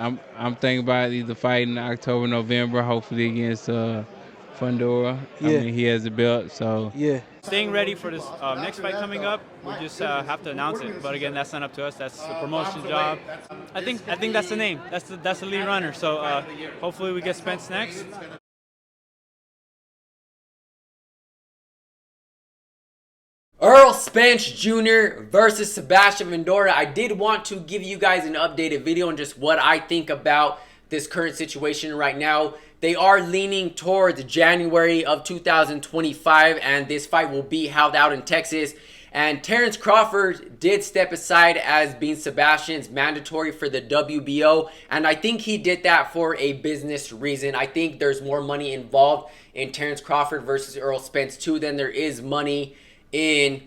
I'm thinking about either fighting October, November, hopefully against Fundora. I Yeah, mean, he has the belt, so yeah. Staying ready for this next fight coming up. We just have to announce it. But again, that's not up to us. That's the promotion job. I think that's the name. That's the lead runner. So hopefully we get Spence next. Errol Spence Jr. versus Sebastian Fundora. I did want to give you guys an updated video on just what I think about this current situation right now. They are leaning towards January of 2025, and this fight will be held out in Texas. And Terrence Crawford did step aside as being Sebastian's mandatory for the WBO, and I think he did that for a business reason. I think there's more money involved in Terrence Crawford versus Errol Spence too than there is money in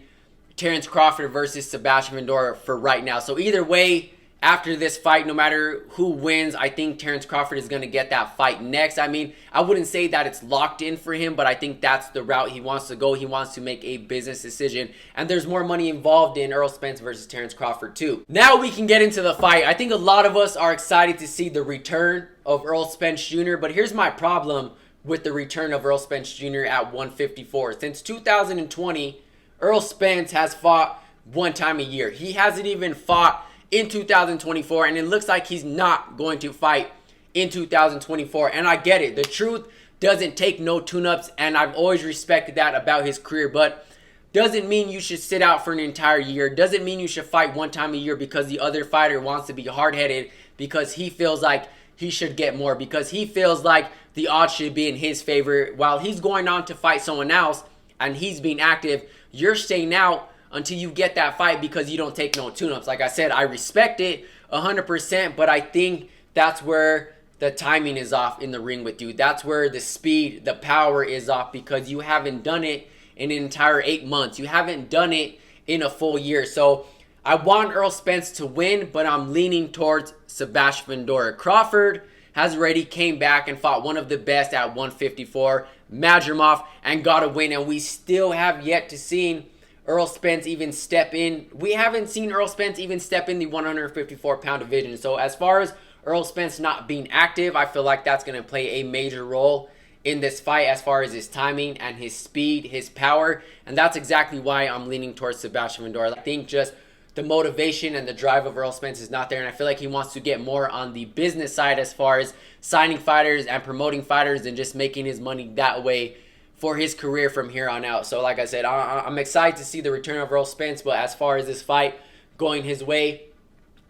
Terrence Crawford versus Sebastian Fundora for right now. So either way, after this fight, no matter who wins, I think Terrence Crawford is going to get that fight next. I mean, I wouldn't say that it's locked in for him, but I think that's the route he wants to go. He wants to make a business decision, and there's more money involved in Errol Spence versus Terrence Crawford too. Now we can get into the fight. I think a lot of us are excited to see the return of Errol Spence Jr., but here's my problem with the return of Errol Spence Jr. at 154. Since 2020, Errol Spence has fought one time a year. He hasn't even fought in 2024, and it looks like he's not going to fight in 2024. And I get it. The truth doesn't take no tune-ups, and I've always respected that about his career, but doesn't mean you should sit out for an entire year. Doesn't mean you should fight one time a year because the other fighter wants to be hard-headed because he feels like he should get more, because he feels like the odds should be in his favor while he's going on to fight someone else and he's being active. You're staying out until you get that fight because you don't take no tune-ups. Like I said, I respect it 100%, but I think that's where the timing is off in the ring with you. That's where the speed, the power is off because you haven't done it in an entire 8 months. You haven't done it in a full year. So I want Errol Spence to win, but I'm leaning towards Sebastian Fundora. Crawford has already came back and fought one of the best at 154, Madrimov, and got a win, and we still have yet to see Errol Spence even step in. We haven't seen Errol Spence even step in the 154-pound division. So as far as Errol Spence not being active, I feel like that's going to play a major role in this fight as far as his timing and his speed, his power. And that's exactly why I'm leaning towards Sebastian Fundora. I think just the motivation and the drive of Errol Spence is not there, and I feel like he wants to get more on the business side as far as signing fighters and promoting fighters and just making his money that way for his career from here on out. So like I said, I'm excited to see the return of Errol Spence, but as far as this fight going his way,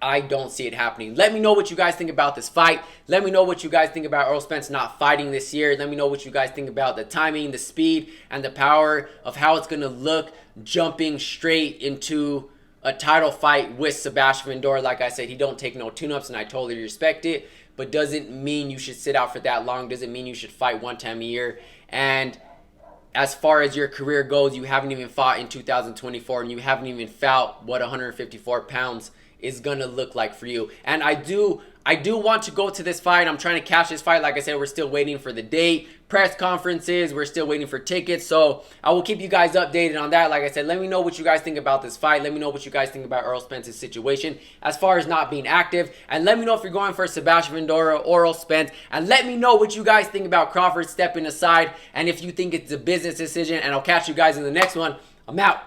I don't see it happening. Let me know what you guys think about this fight. Let me know what you guys think about Errol Spence not fighting this year. Let me know what you guys think about the timing, the speed, and the power of how it's going to look jumping straight into a title fight with Sebastian Fundora. Like I said, he don't take no tune-ups, and I totally respect it, but doesn't mean you should sit out for that long. Doesn't mean you should fight one time a year. And as far as your career goes, you haven't even fought in 2024, and you haven't even felt what 154 pounds is gonna look like for you. And I do want to go to this fight. I'm trying to catch this fight. Like I said, we're still waiting for the date, press conferences, we're still waiting for tickets. So I will keep you guys updated on that. Like I said, let me know what you guys think about this fight. Let me know what you guys think about Errol Spence's situation as far as not being active. And let me know if you're going for Sebastian Fundora or Errol Spence. And let me know what you guys think about Crawford stepping aside and if you think it's a business decision. And I'll catch you guys in the next one. I'm out.